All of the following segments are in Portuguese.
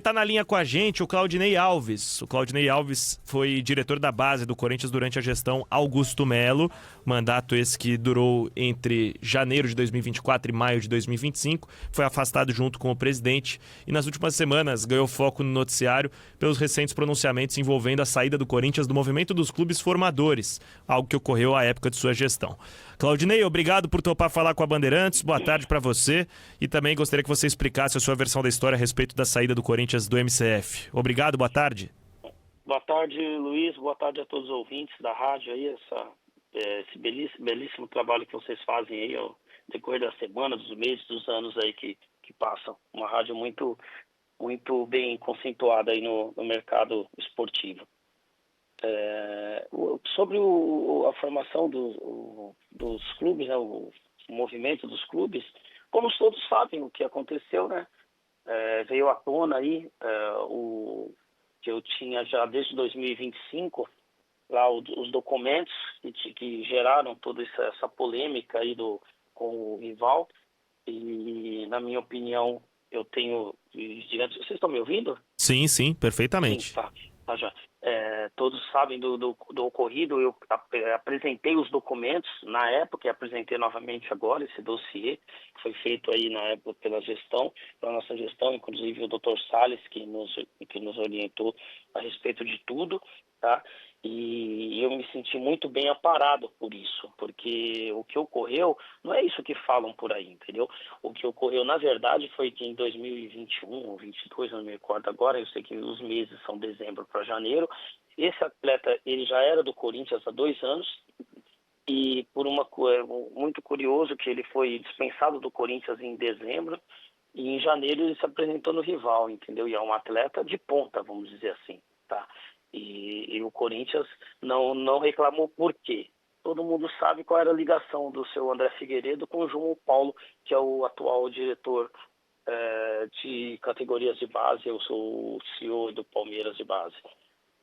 tá na linha com a gente o Claudinei Alves. O Claudinei Alves foi diretor da base do Corinthians durante a gestão Augusto Melo, mandato esse que durou entre janeiro de 2024 e maio de 2025, foi afastado junto com o presidente e nas últimas semanas ganhou foco no noticiário pelos recentes pronunciamentos envolvendo a saída do Corinthians do movimento dos clubes formadores, algo que ocorreu à época de sua gestão. Claudinei, obrigado por topar falar com a Bandeirantes, boa tarde para você e também gostaria que você explicasse a sua versão da história a respeito da saída do Corinthians do MCF. Obrigado, boa tarde. Boa tarde, Luiz, boa tarde a todos os ouvintes da rádio aí, esse belíssimo trabalho que vocês fazem aí ao decorrer da semana, dos meses, dos anos aí que passam. Uma rádio muito, muito bem conceituada aí no mercado esportivo. Sobre a formação dos clubes, né, o movimento dos clubes, como todos sabem o que aconteceu, né? Veio à tona aí que eu tinha já desde 2025 lá os documentos que geraram toda essa polêmica aí com o rival e, na minha opinião, eu tenho... Vocês estão me ouvindo? Sim, perfeitamente. Sim, tá já. Todos sabem do ocorrido, eu apresentei os documentos na época e apresentei novamente agora esse dossiê que foi feito aí na época pela nossa gestão, inclusive o Dr. Salles que nos orientou a respeito de tudo, tá? E eu me senti muito bem amparado por isso, porque o que ocorreu não é isso que falam por aí, entendeu? O que ocorreu, na verdade, foi que em 2021 ou 2022, não me recordo agora, eu sei que os meses são dezembro para janeiro, esse atleta ele já era do Corinthians há 2 anos e muito curioso que ele foi dispensado do Corinthians em dezembro e em janeiro ele se apresentou no rival, entendeu? E é um atleta de ponta, vamos dizer assim, tá? E o Corinthians não reclamou por quê? Todo mundo sabe qual era a ligação do seu André Figueiredo com o João Paulo, que é o atual diretor de categorias de base. Eu sou o CEO do Palmeiras de base.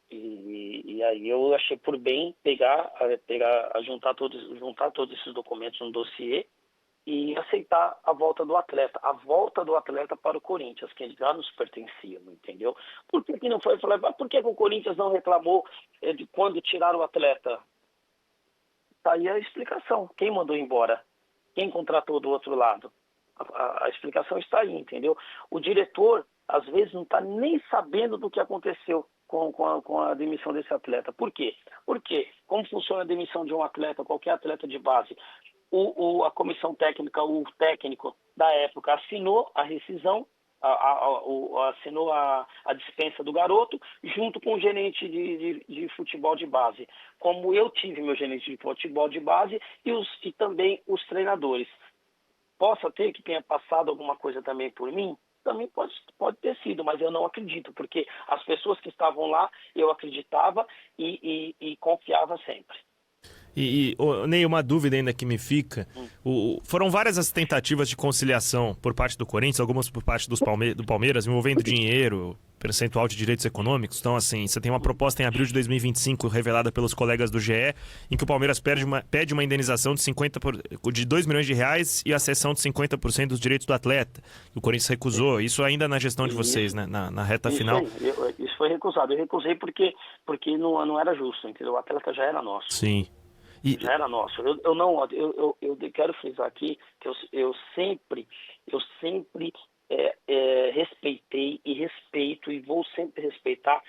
E aí eu achei por bem juntar todos esses documentos num dossiê e aceitar a volta do atleta para o Corinthians, que já nos pertencia, entendeu? Por que não foi? Por que o Corinthians não reclamou de quando tiraram o atleta? Tá aí a explicação. Quem mandou embora? Quem contratou do outro lado? A explicação está aí, entendeu? O diretor, às vezes, não está nem sabendo do que aconteceu com a demissão desse atleta. Por quê? Porque, como funciona a demissão de um atleta, qualquer atleta de base, a comissão técnica, o técnico da época assinou a rescisão, assinou a dispensa do garoto, junto com o gerente de futebol de base. Como eu tive meu gerente de futebol de base e também os treinadores. Possa ter que tenha passado alguma coisa também por mim? Também pode ter sido, mas eu não acredito, porque as pessoas que estavam lá, eu acreditava e confiava sempre. Ney, uma dúvida ainda que me fica. Foram várias as tentativas de conciliação por parte do Corinthians, algumas por parte do Palmeiras, envolvendo dinheiro, percentual de direitos econômicos. Então, assim, você tem uma proposta em abril de 2025 revelada pelos colegas do GE, em que o Palmeiras pede uma indenização de 2 milhões de reais e a cessão de 50% dos direitos do atleta. O Corinthians recusou. Isso ainda na gestão de vocês, né? Na reta final. Isso foi recusado. Eu recusei porque não era justo, entendeu? O atleta já era nosso. Sim. Já era nosso. Eu quero frisar aqui que eu sempre respeitei e respeito e vou sempre respeitar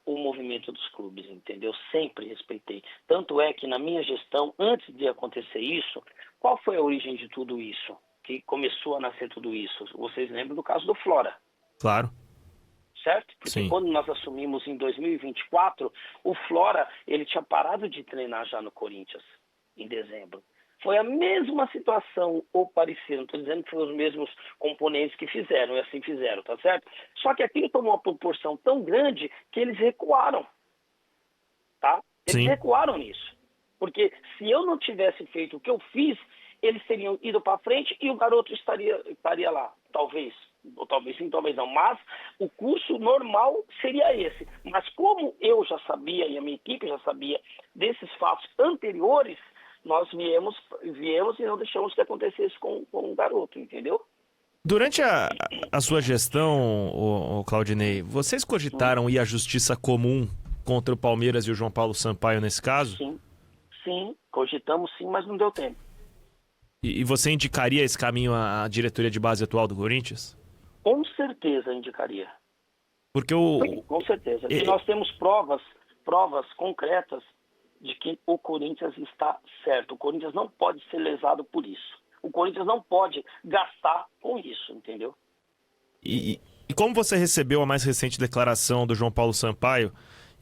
o movimento dos clubes, entendeu? Sempre respeitei. Tanto é que na minha gestão, antes de acontecer isso, qual foi a origem de tudo isso? Que começou a nascer tudo isso? Vocês lembram do caso do Flora? Claro. Certo? Porque Sim. Quando nós assumimos em 2024, o Flora, ele tinha parado de treinar já no Corinthians, em dezembro. Foi a mesma situação, ou parecida, não estou dizendo que foram os mesmos componentes que fizeram, e assim fizeram, tá certo? Só que aquilo tomou uma proporção tão grande que eles recuaram, tá? Eles recuaram nisso. Porque se eu não tivesse feito o que eu fiz, eles teriam ido para frente e o garoto estaria lá, talvez. Ou talvez sim, talvez não. Mas o curso normal seria esse. Mas como eu já sabia e a minha equipe já sabia desses fatos anteriores, nós viemos e não deixamos que acontecesse com o garoto, entendeu? Durante a sua gestão, o Claudinei, vocês cogitaram ir à justiça comum contra o Palmeiras e o João Paulo Sampaio nesse caso? Sim, sim, cogitamos sim, mas não deu tempo. E você indicaria esse caminho à diretoria de base atual do Corinthians? Com certeza indicaria. Porque o. Com certeza. E nós temos provas concretas de que o Corinthians está certo. O Corinthians não pode ser lesado por isso. O Corinthians não pode gastar com isso, entendeu? E como você recebeu a mais recente declaração do João Paulo Sampaio,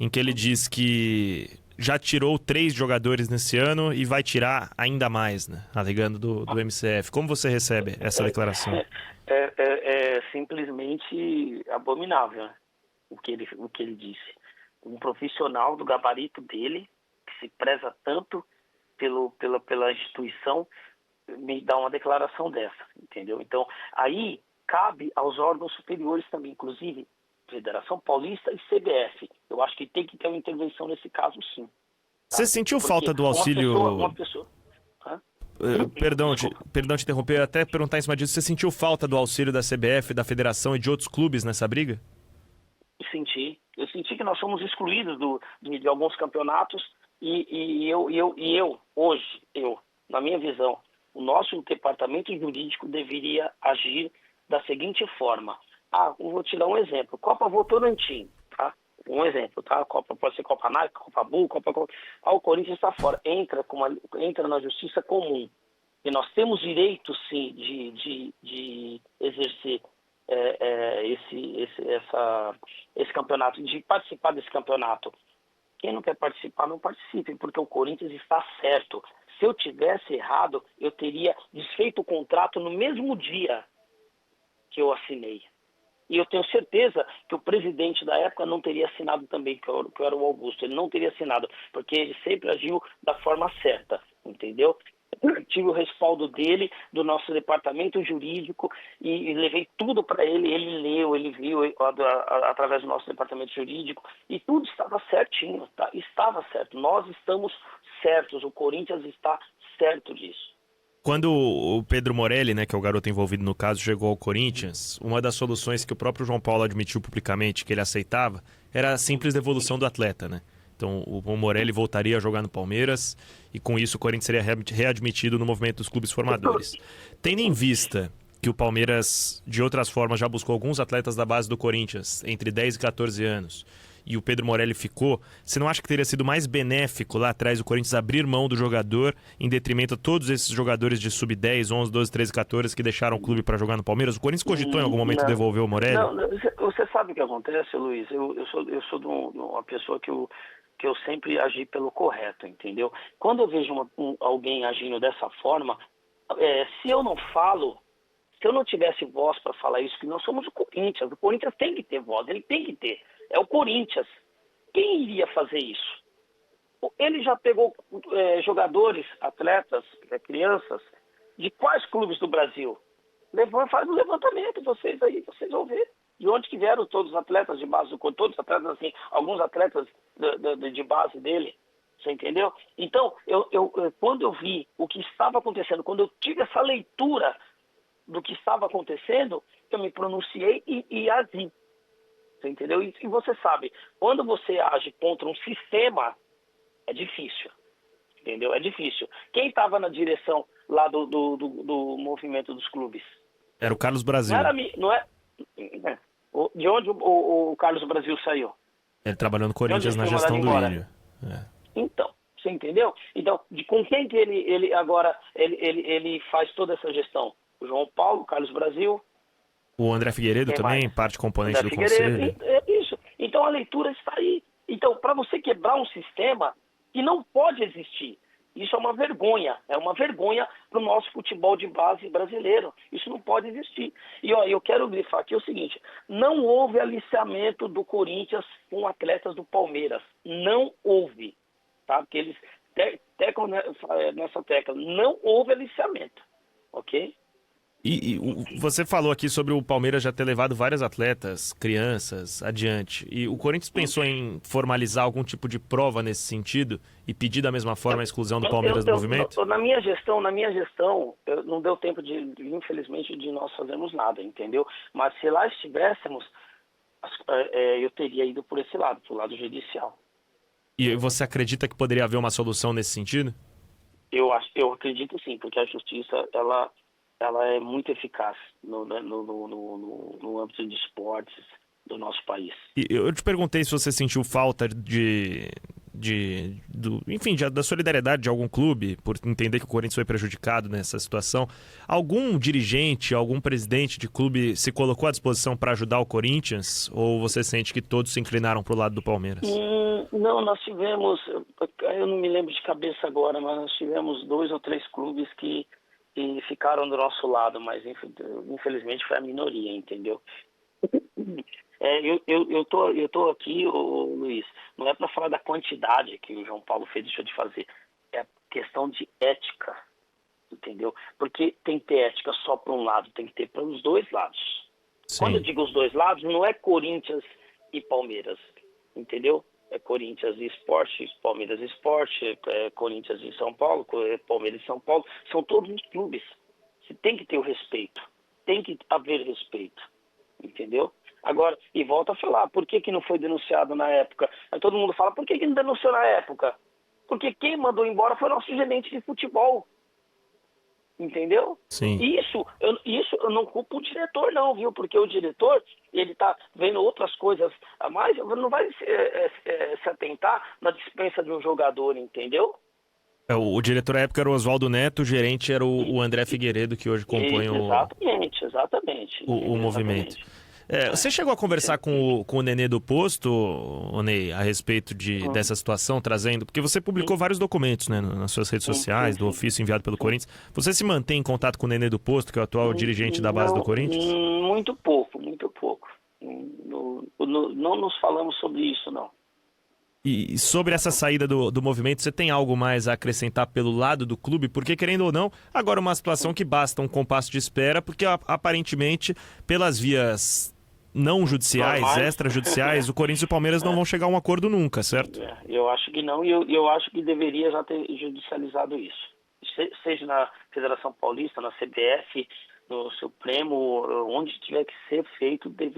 em que ele diz que já tirou 3 jogadores nesse ano e vai tirar ainda mais, né? Alegando do MCF. Como você recebe essa declaração? É simplesmente abominável, né? o que ele disse. Um profissional do gabarito dele, que se preza tanto pela instituição, me dá uma declaração dessa, entendeu? Então, aí cabe aos órgãos superiores também, inclusive Federação Paulista e CBF. Eu acho que tem que ter uma intervenção nesse caso, sim. Tá? Você sentiu falta do auxílio... Uma pessoa... Perdão te interromper, até perguntar em cima disso. Você sentiu falta do auxílio da CBF, da Federação e de outros clubes nessa briga? Eu senti que nós fomos excluídos de alguns campeonatos e eu, hoje, na minha visão, o nosso departamento jurídico deveria agir da seguinte forma. Eu vou te dar um exemplo. Copa Votorantim, tá? Um exemplo, tá? Copa, pode ser Copa Nike, Copa Bull, Copa... o Corinthians está fora. Entra na justiça comum. E nós temos direito, sim, de exercer esse campeonato, de participar desse campeonato. Quem não quer participar, não participe, porque o Corinthians está certo. Se eu tivesse errado, eu teria desfeito o contrato no mesmo dia que eu assinei. E eu tenho certeza que o presidente da época não teria assinado também, que eu era o Augusto. Ele não teria assinado, porque ele sempre agiu da forma certa, entendeu? Eu tive o respaldo dele, do nosso departamento jurídico, e levei tudo para ele. Ele leu, ele viu através do nosso departamento jurídico, e tudo estava certinho, tá? Estava certo. Nós estamos certos, o Corinthians está certo disso. Quando o Pedro Morelli, né, que é o garoto envolvido no caso, chegou ao Corinthians, uma das soluções que o próprio João Paulo admitiu publicamente que ele aceitava era a simples devolução do atleta, né? Então o Morelli voltaria a jogar no Palmeiras e com isso o Corinthians seria readmitido no movimento dos clubes formadores. Tendo em vista que o Palmeiras, de outras formas, já buscou alguns atletas da base do Corinthians entre 10 e 14 anos e o Pedro Morelli ficou, você não acha que teria sido mais benéfico lá atrás o Corinthians abrir mão do jogador em detrimento a todos esses jogadores de sub-10, 11, 12, 13, 14 que deixaram o clube para jogar no Palmeiras? O Corinthians cogitou em algum momento devolver o Morelli? Não, você sabe o que acontece, Luiz? Eu sou de uma pessoa que eu sempre agi pelo correto, entendeu? Quando eu vejo alguém agindo dessa forma, se eu não falo, se eu não tivesse voz para falar isso, que nós somos o Corinthians tem que ter voz, ele tem que ter. É o Corinthians. Quem iria fazer isso? Ele já pegou jogadores, atletas, crianças, de quais clubes do Brasil? Faz um levantamento, vocês vão ver. De onde que vieram todos os atletas de base do Corinthians? Todos os atletas, assim, alguns atletas de base dele. Você entendeu? Então, quando eu vi o que estava acontecendo, quando eu tive essa leitura do que estava acontecendo, eu me pronunciei e agi. Você entendeu? E você sabe, quando você age contra um sistema, é difícil. Entendeu? É difícil. Quem estava na direção lá do movimento dos clubes? Era o Carlos Brasil. Não é? De onde o Carlos Brasil saiu? Ele trabalhou no Corinthians na gestão do Ilho. Então, você entendeu? Então, com quem que ele agora ele faz toda essa gestão? O João Paulo, o Carlos Brasil. O André Figueiredo também, mais? parte componente do conselho. É isso. Então a leitura está aí. Então, para você quebrar um sistema que não pode existir, isso é uma vergonha. É uma vergonha para o nosso futebol de base brasileiro. Isso não pode existir. E eu quero grifar aqui o seguinte: não houve aliciamento do Corinthians com atletas do Palmeiras. Não houve. Tá? Porque eles teclam nessa tecla. Não houve aliciamento. Ok? Você falou aqui sobre o Palmeiras já ter levado vários atletas, crianças, adiante. E o Corinthians pensou em formalizar algum tipo de prova nesse sentido e pedir da mesma forma a exclusão do Palmeiras do movimento? Na minha gestão, não deu tempo infelizmente, de nós fazermos nada, entendeu? Mas se lá estivéssemos, eu teria ido por esse lado, pro lado judicial. E você acredita que poderia haver uma solução nesse sentido? Eu acredito sim, porque a justiça, ela é muito eficaz no âmbito de esportes do nosso país. E eu te perguntei se você sentiu falta da solidariedade de algum clube, por entender que o Corinthians foi prejudicado nessa situação. Algum dirigente, algum presidente de clube se colocou à disposição para ajudar o Corinthians? Ou você sente que todos se inclinaram para o lado do Palmeiras? Não, nós tivemos, eu não me lembro de cabeça agora, mas nós tivemos 2 ou 3 clubes que ficaram do nosso lado, mas infelizmente foi a minoria, entendeu? Eu tô aqui, Luiz, não é para falar da quantidade que o João Paulo fez, deixou de fazer, é questão de ética, entendeu? Porque tem que ter ética só para um lado, tem que ter para os dois lados. Sim. Quando eu digo os dois lados, não é Corinthians e Palmeiras, entendeu? É Corinthians e Esporte, Palmeiras e Esporte, Corinthians e São Paulo, Palmeiras e São Paulo, são todos os clubes. Você tem que ter o respeito, tem que haver respeito, entendeu? Agora, e volta a falar, por que não foi denunciado na época? Aí todo mundo fala, por que não denunciou na época? Porque quem mandou embora foi o nosso gerente de futebol. Entendeu? Sim. Isso eu não culpo o diretor não, viu? Porque o diretor, ele tá vendo outras coisas a mais, não vai se atentar na dispensa de um jogador, entendeu? O diretor à época era o Oswaldo Neto, o gerente era o André Figueiredo, que hoje compõe Exatamente. O movimento. Você chegou a conversar com o Nenê do Posto, Ney, a respeito dessa situação, trazendo... Porque você publicou vários documentos, né, nas suas redes sociais, do ofício enviado pelo Corinthians. Você se mantém em contato com o Nenê do Posto, que é o atual dirigente da base do Corinthians? Muito pouco. Não nos falamos sobre isso, não. E sobre essa saída do movimento, você tem algo mais a acrescentar pelo lado do clube? Porque, querendo ou não, agora é uma situação que basta um compasso de espera, porque aparentemente, pelas vias não judiciais, extrajudiciais, o Corinthians e o Palmeiras não vão chegar a um acordo nunca, certo? Eu acho que não, e eu acho que deveria já ter judicializado isso. Seja na Federação Paulista, na CBF, no Supremo, onde tiver que ser feito, deve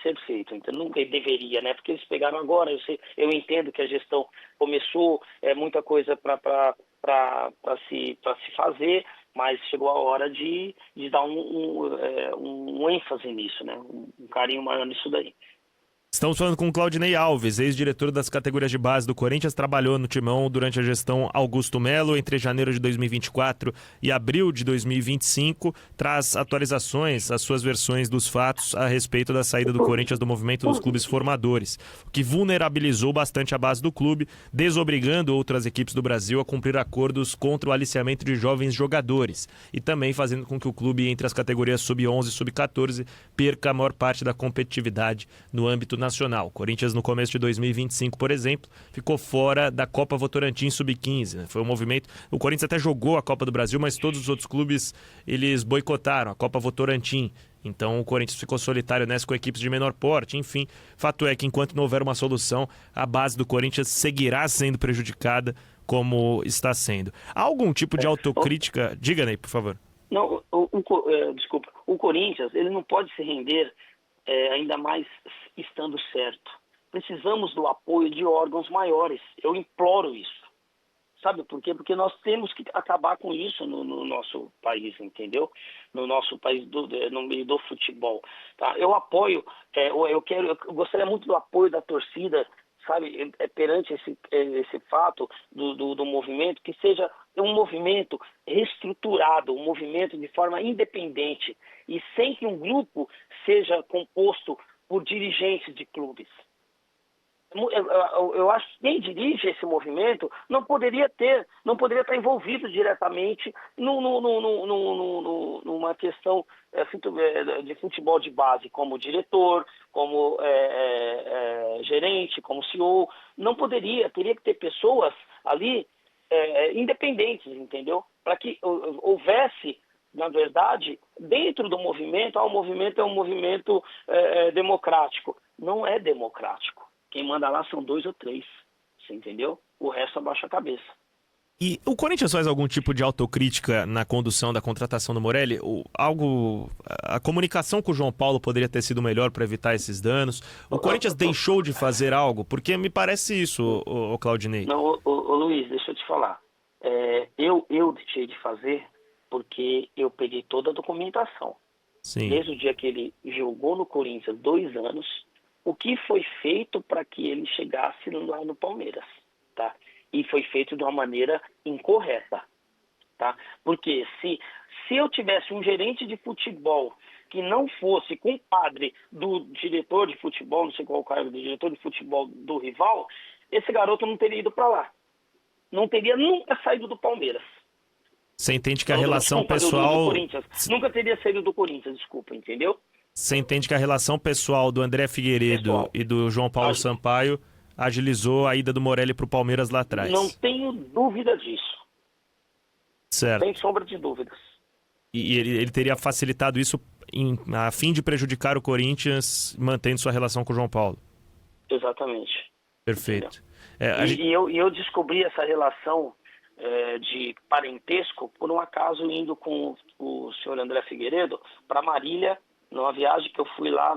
ser feito. Então nunca deveria, né? Porque eles pegaram agora. Eu entendo que a gestão começou, muita coisa para se fazer, mas chegou a hora de dar um ênfase nisso, né? Um carinho maior nisso daí. Estamos falando com o Claudinei Alves, ex-diretor das categorias de base do Corinthians, trabalhou no Timão durante a gestão Augusto Melo, entre janeiro de 2024 e abril de 2025, traz atualizações, as suas versões dos fatos a respeito da saída do Corinthians do movimento dos clubes formadores, o que vulnerabilizou bastante a base do clube, desobrigando outras equipes do Brasil a cumprir acordos contra o aliciamento de jovens jogadores e também fazendo com que o clube, entre as categorias sub-11 e sub-14, perca a maior parte da competitividade no âmbito nacional. O Corinthians, no começo de 2025, por exemplo, ficou fora da Copa Votorantim Sub-15. Né? Foi um movimento... O Corinthians até jogou a Copa do Brasil, mas todos os outros clubes, eles boicotaram a Copa Votorantim. Então o Corinthians ficou solitário nessa com equipes de menor porte. Enfim, fato é que enquanto não houver uma solução, a base do Corinthians seguirá sendo prejudicada como está sendo. Há algum tipo de autocrítica? Diga, Ney, por favor. Não, desculpa. O Corinthians, ele não pode se render ainda mais estando certo. Precisamos do apoio de órgãos maiores. Eu imploro isso. Sabe por quê? Porque nós temos que acabar com isso no nosso país, entendeu? No nosso país, no meio do futebol. Tá? Eu apoio, eu gostaria muito do apoio da torcida, sabe, perante esse fato do movimento, que seja um movimento reestruturado, um movimento de forma independente e sem que um grupo seja composto por dirigentes de clubes. Eu acho que quem dirige esse movimento não poderia estar envolvido diretamente numa questão de futebol de base, como diretor, como gerente, como CEO. Não poderia, teria que ter pessoas ali independentes, entendeu? para que houvesse, na verdade, dentro do movimento, o movimento é um movimento democrático. Não é democrático. Quem manda lá são 2 ou 3, você entendeu? O resto abaixa a cabeça. E o Corinthians faz algum tipo de autocrítica na condução da contratação do Morelli? A comunicação com o João Paulo poderia ter sido melhor para evitar esses danos? O Corinthians deixou de fazer algo? Porque me parece isso, o Claudinei. Não, Luiz, deixa eu te falar. Eu deixei de fazer porque eu peguei toda a documentação. Sim. Desde o dia que ele jogou no Corinthians 2 anos, o que foi feito para que ele chegasse lá no Palmeiras, tá? E foi feito de uma maneira incorreta, tá? Porque se eu tivesse um gerente de futebol que não fosse compadre do diretor de futebol, não sei qual o cargo do diretor de futebol do rival, esse garoto não teria ido para lá. Não teria nunca saído do Palmeiras. Você entende que a relação pessoal... do Corinthians. Nunca teria saído do Corinthians, desculpa, entendeu? Você entende que a relação pessoal do André Figueiredo e do João Paulo Sampaio agilizou a ida do Morelli para o Palmeiras lá atrás? Não tenho dúvida disso. Certo. Sem sombra de dúvidas. E ele teria facilitado isso a fim de prejudicar o Corinthians, mantendo sua relação com o João Paulo? Exatamente. Perfeito. Eu descobri essa relação de parentesco por um acaso indo com o senhor André Figueiredo para Marília, numa viagem que eu fui lá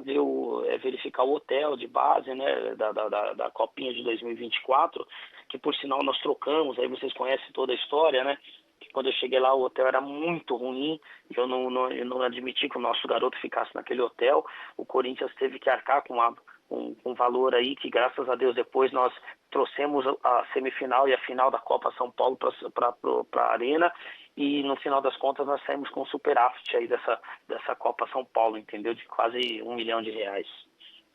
verificar o hotel de base, né, da Copinha de 2024, que por sinal nós trocamos, aí vocês conhecem toda a história, né? Que quando eu cheguei lá o hotel era muito ruim, eu não admiti que o nosso garoto ficasse naquele hotel. O Corinthians teve que arcar com um valor aí que, graças a Deus, depois nós trouxemos a semifinal e a final da Copa São Paulo para a Arena, e no final das contas nós saímos com um superávit aí dessa Copa São Paulo, entendeu? De quase R$1 milhão.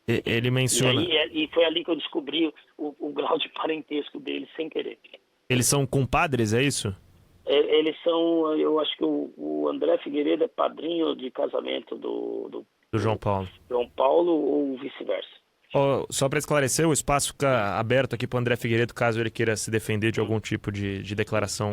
Ele menciona... E foi ali que eu descobri o grau de parentesco deles sem querer. Eles são compadres, é isso? Eles são, eu acho que o André Figueiredo é padrinho de casamento do João Paulo. João Paulo ou vice-versa. Só para esclarecer, o espaço fica aberto aqui para o André Figueiredo, caso ele queira se defender de algum tipo de declaração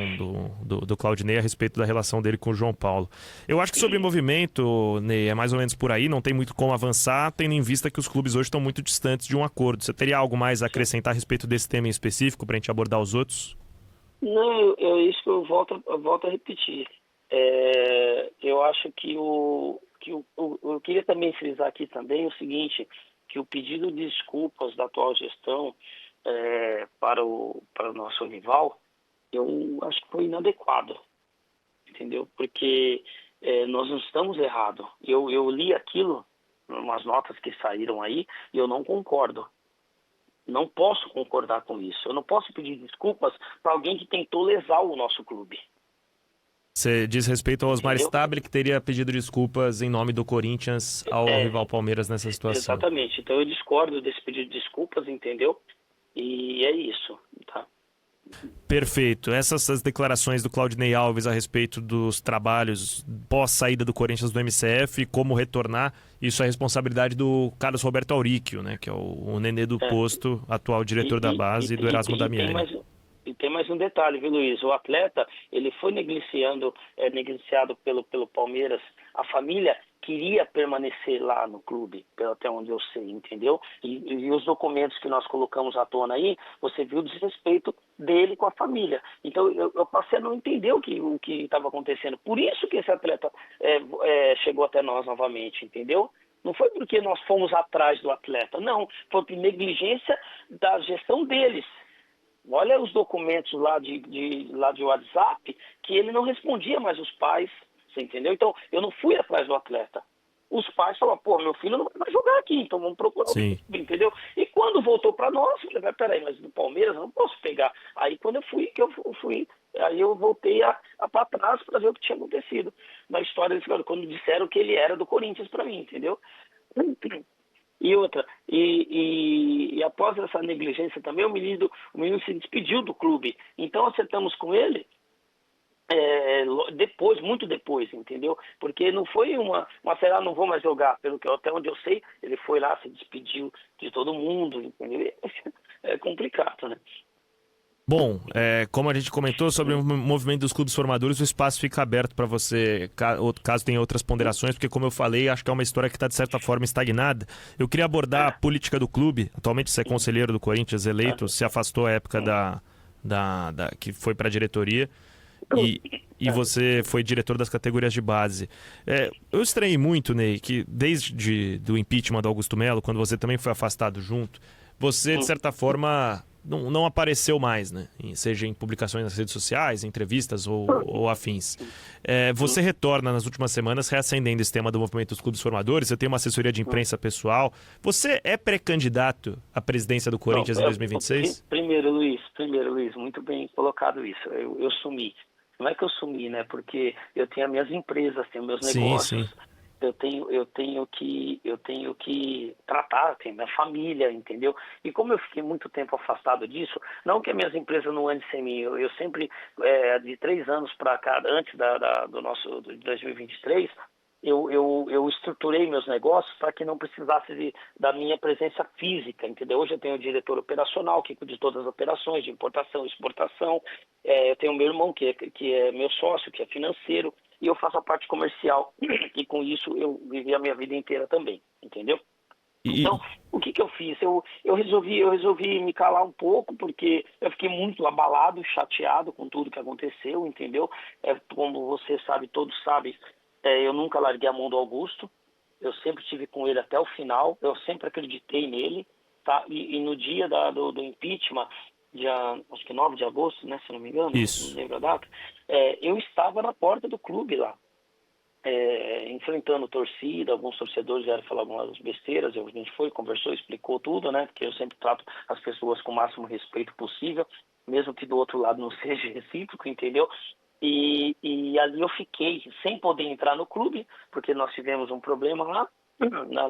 do Claudinei a respeito da relação dele com o João Paulo. Eu acho que sobre o movimento, Ney, é mais ou menos por aí, não tem muito como avançar, tendo em vista que os clubes hoje estão muito distantes de um acordo. Você teria algo mais a acrescentar a respeito desse tema em específico para a gente abordar os outros? Não, é isso que eu volto a repetir. Eu acho que eu queria também frisar aqui também o seguinte, que o pedido de desculpas da atual gestão para o nosso rival, eu acho que foi inadequado, entendeu? Porque nós não estamos errados. Eu li aquilo, umas notas que saíram aí, e eu não concordo. Não posso concordar com isso. Eu não posso pedir desculpas para alguém que tentou lesar o nosso clube. Você diz respeito ao Osmar Stabile, que teria pedido desculpas em nome do Corinthians ao rival Palmeiras nessa situação. Exatamente. Então eu discordo desse pedido de desculpas, entendeu? E é isso, tá? Perfeito. Essas declarações do Claudinei Alves a respeito dos trabalhos pós-saída do Corinthians do MCF, como retornar, isso é responsabilidade do Carlos Roberto Auríquio, né, que é o nenê do posto, atual diretor da base, e do Erasmo Damiani. E tem mais um detalhe, viu, Luiz? O atleta, ele foi negligenciado pelo Palmeiras. A família queria permanecer lá no clube, até onde eu sei, entendeu? E os documentos que nós colocamos à tona aí, você viu o desrespeito dele com a família. Então, eu passei a não entender o que estava acontecendo. Por isso que esse atleta chegou até nós novamente, entendeu? Não foi porque nós fomos atrás do atleta, não. Foi por negligência da gestão deles. Olha os documentos lá de WhatsApp, que ele não respondia mais os pais, você entendeu? Então, eu não fui atrás do atleta. Os pais falaram, pô, meu filho não vai mais jogar aqui, então vamos procurar outro, entendeu? E quando voltou para nós, eu falei, peraí, mas do Palmeiras eu não posso pegar. Aí quando eu fui, aí eu voltei para trás para ver o que tinha acontecido na história desse cara, quando disseram que ele era do Corinthians para mim, entendeu? E outra, e após essa negligência também, o menino se despediu do clube. Então acertamos com ele muito depois, entendeu? Porque não foi não vou mais jogar, até onde eu sei, ele foi lá, se despediu de todo mundo, entendeu? É complicado, né? Bom, como a gente comentou sobre o movimento dos clubes formadores, o espaço fica aberto para você, caso tenha outras ponderações, porque como eu falei, acho que é uma história que está de certa forma estagnada. Eu queria abordar a política do clube. Atualmente você é conselheiro do Corinthians eleito, se afastou à época que foi para a diretoria e você foi diretor das categorias de base. Eu estranhei muito, Ney, que desde do impeachment do Augusto Melo, quando você também foi afastado junto, você, de certa forma, não apareceu mais, né? Seja em publicações nas redes sociais, entrevistas ou afins. Você retorna nas últimas semanas reacendendo esse tema do movimento dos clubes formadores, você tem uma assessoria de imprensa pessoal. Você é pré-candidato à presidência do Corinthians em 2026? Primeiro, Luiz, muito bem colocado isso. Eu sumi. Não é que eu sumi, né? Porque eu tenho as minhas empresas, tenho meus negócios. Sim. Eu tenho que tratar, tenho minha família, entendeu? E como eu fiquei muito tempo afastado disso, não que as minhas empresas não andem sem mim, eu sempre, de 3 anos para cá, antes do nosso de 2023, eu estruturei meus negócios para que não precisasse da minha presença física, entendeu? Hoje eu tenho o diretor operacional que cuida de todas as operações de importação e exportação. Eu tenho meu irmão que é meu sócio, que é financeiro, e eu faço a parte comercial. E com isso eu vivi a minha vida inteira também, entendeu? Então, o que eu fiz? Eu resolvi me calar um pouco, porque eu fiquei muito abalado, chateado com tudo que aconteceu, entendeu? Como você sabe, todos sabem, eu nunca larguei a mão do Augusto, eu sempre estive com ele até o final, eu sempre acreditei nele, tá? E no dia do impeachment, acho que 9 de agosto, né, se não me engano, Isso. não lembro a data, eu estava na porta do clube lá, enfrentando torcida, alguns torcedores vieram falar algumas besteiras, a gente foi, conversou, explicou tudo, né, porque eu sempre trato as pessoas com o máximo respeito possível, mesmo que do outro lado não seja recíproco, entendeu? E ali eu fiquei sem poder entrar no clube, porque nós tivemos um problema lá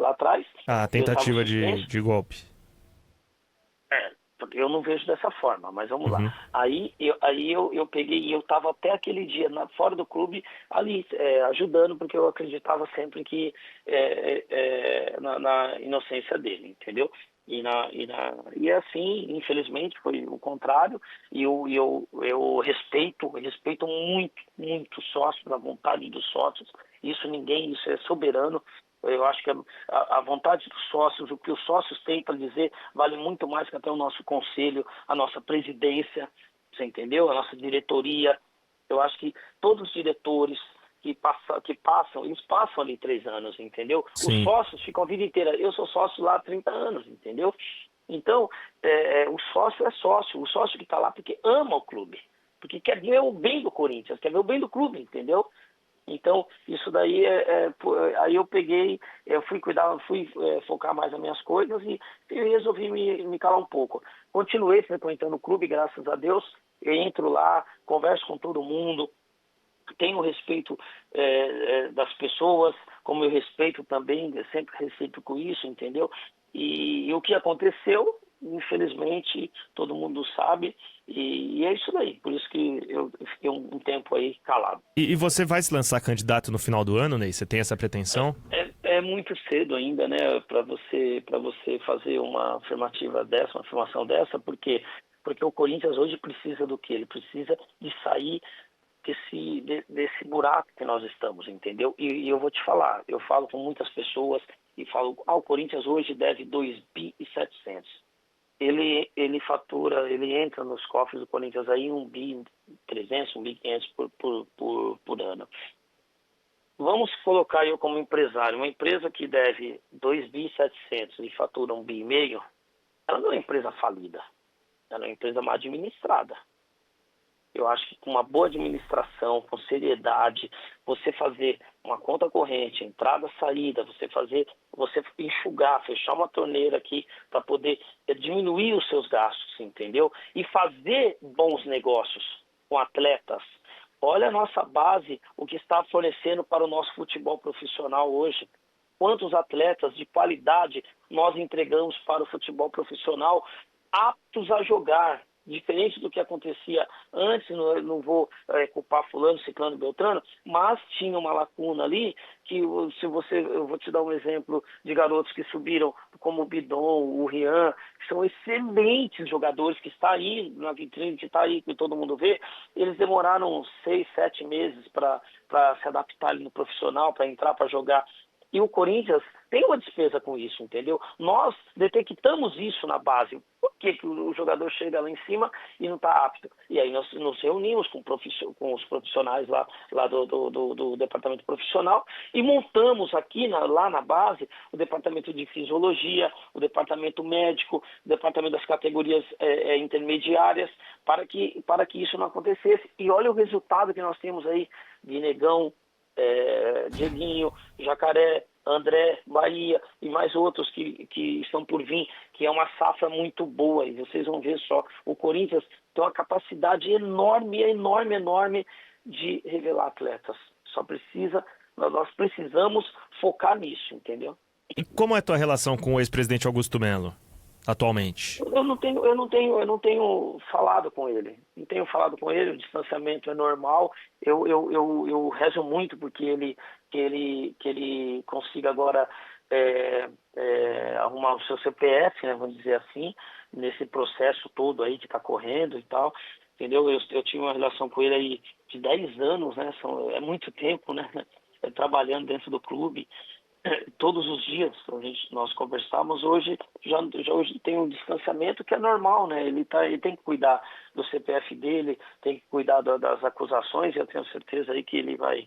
atrás. A tentativa de golpe. Porque eu não vejo dessa forma, mas vamos lá. Uhum. Aí eu peguei e eu estava até aquele dia fora do clube ali ajudando, porque eu acreditava sempre que na inocência dele, entendeu? E assim, infelizmente, foi o contrário. E eu respeito muito o sócio, a vontade dos sócios. Isso é soberano. Eu acho que a vontade dos sócios, o que os sócios têm para dizer, vale muito mais que até o nosso conselho, a nossa presidência, você entendeu? A nossa diretoria. Eu acho que todos os diretores que passam, eles passam ali 3 anos, entendeu? Sim. Os sócios ficam a vida inteira. Eu sou sócio lá há 30 anos, entendeu? Então, o sócio é sócio. O sócio que está lá porque ama o clube, porque quer ver o bem do Corinthians, quer ver o bem do clube, entendeu? Então, isso daí, aí eu peguei, eu fui focar mais nas minhas coisas e resolvi me calar um pouco. Continuei frequentando o clube, graças a Deus, eu entro lá, converso com todo mundo, tenho respeito das pessoas, como eu respeito também, eu sempre respeito com isso, entendeu? E o que aconteceu, infelizmente, todo mundo sabe, e é isso daí. Por isso que eu fiquei um tempo aí calado. E você vai se lançar candidato no final do ano, Ney? Você tem essa pretensão? É muito cedo ainda, né, para você fazer uma afirmação dessa, porque o Corinthians hoje precisa do quê? Ele precisa de sair desse buraco que nós estamos, entendeu? E eu vou te falar, eu falo com muitas pessoas e falo, o Corinthians hoje deve 2,7 bi. Ele fatura, ele entra nos cofres do Corinthians aí 1,3 bi, 1,5 bi por ano. Vamos colocar eu como empresário, uma empresa que deve 2,7 bi e fatura 1,5 bi, ela não é uma empresa falida, ela é uma empresa mal administrada. Eu acho que com uma boa administração, com seriedade, você fazer uma conta corrente, entrada, saída, você enxugar, fechar uma torneira aqui para poder diminuir os seus gastos, entendeu? E fazer bons negócios com atletas. Olha a nossa base, o que está fornecendo para o nosso futebol profissional hoje. Quantos atletas de qualidade nós entregamos para o futebol profissional aptos a jogar, diferente do que acontecia antes, não vou culpar fulano, ciclano, beltrano, mas tinha uma lacuna ali que eu vou te dar um exemplo de garotos que subiram, como o Bidon, o Rian, que são excelentes jogadores, que está aí na vitrine, que está aí, que todo mundo vê. Eles demoraram 6, 7 meses para se adaptar ali no profissional, para entrar, para jogar. E o Corinthians tem uma despesa com isso, entendeu? Nós detectamos isso na base. Por que o jogador chega lá em cima e não está apto? E aí nós nos reunimos com os profissionais lá do departamento profissional e montamos aqui, lá na base, o departamento de fisiologia, o departamento médico, o departamento das categorias intermediárias, para que isso não acontecesse. E olha o resultado que nós temos aí de Negão, Dieguinho, Jacaré, André, Bahia e mais outros que estão por vir, que é uma safra muito boa. E vocês vão ver só, o Corinthians tem uma capacidade enorme de revelar atletas. Nós precisamos focar nisso, entendeu? E como é a tua relação com o ex-presidente Augusto Melo, atualmente? Eu não tenho falado com ele. Não tenho falado com ele, o distanciamento é normal. Eu rezo muito porque que ele consiga agora arrumar o seu CPF, né, vamos dizer assim, nesse processo todo aí que está correndo e tal. Entendeu? Eu tinha uma relação com ele aí de 10 anos, né? É muito tempo, né? Trabalhando dentro do clube. Todos os dias nós conversamos. Hoje hoje tem um distanciamento que é normal, né? Ele tem que cuidar do CPF dele, tem que cuidar das acusações, e eu tenho certeza aí que ele vai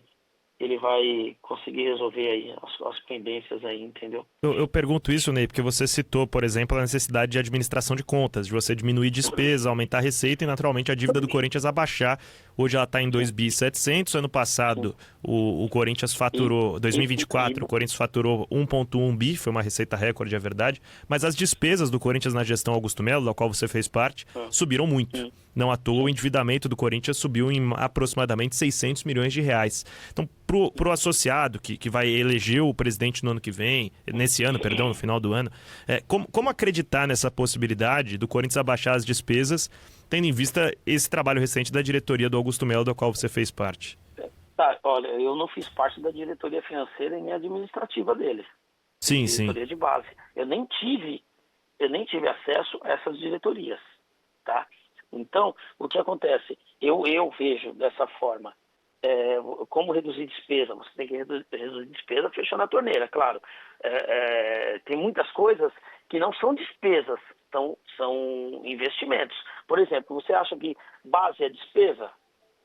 conseguir resolver aí as pendências aí, entendeu? Eu pergunto isso, Ney, porque você citou, por exemplo, a necessidade de administração de contas, de você diminuir despesa, aumentar a receita e, naturalmente, a dívida do Corinthians abaixar. Hoje ela está em 2.700 bi. Ano passado, o Corinthians faturou, 2024, o Corinthians faturou 1,1 bi, foi uma receita recorde, é verdade. Mas as despesas do Corinthians na gestão Augusto Melo, da qual você fez parte, subiram muito. Não à toa, o endividamento do Corinthians subiu em aproximadamente 600 milhões de reais. Então, pro associado que vai eleger o presidente no ano que vem, nesse ano, perdão, no final do ano, como acreditar nessa possibilidade do Corinthians abaixar as despesas, tendo em vista esse trabalho recente da diretoria do Augusto Melo, da qual você fez parte? Tá, olha, eu não fiz parte da diretoria financeira e nem administrativa dele. Sim, diretoria de base. Eu nem tive acesso a essas diretorias, tá? Então, o que acontece? Eu vejo dessa forma. Como reduzir despesa? Você tem que reduzir despesa fechando a torneira, claro. Tem muitas coisas que não são despesas, são investimentos. Por exemplo, você acha que base é despesa?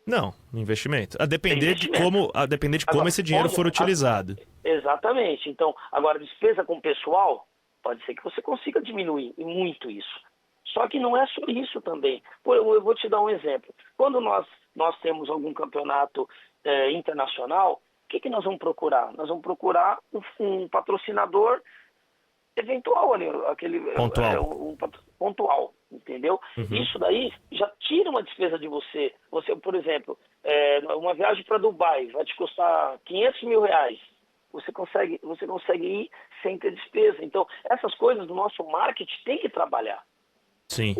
Não, investimento. A depender de como agora, esse dinheiro for utilizado. Exatamente. Então, agora, despesa com pessoal, pode ser que você consiga diminuir muito isso. Só que não é só isso também. Eu vou te dar um exemplo. Quando nós temos algum campeonato internacional, o que nós vamos procurar? Nós vamos procurar um patrocinador eventual, aquele pontual, entendeu? Uhum. Isso daí já tira uma despesa de você. Você, por exemplo, uma viagem para Dubai vai te custar 500 mil reais. Você consegue ir sem ter despesa. Então, essas coisas do nosso marketing tem que trabalhar. Sim.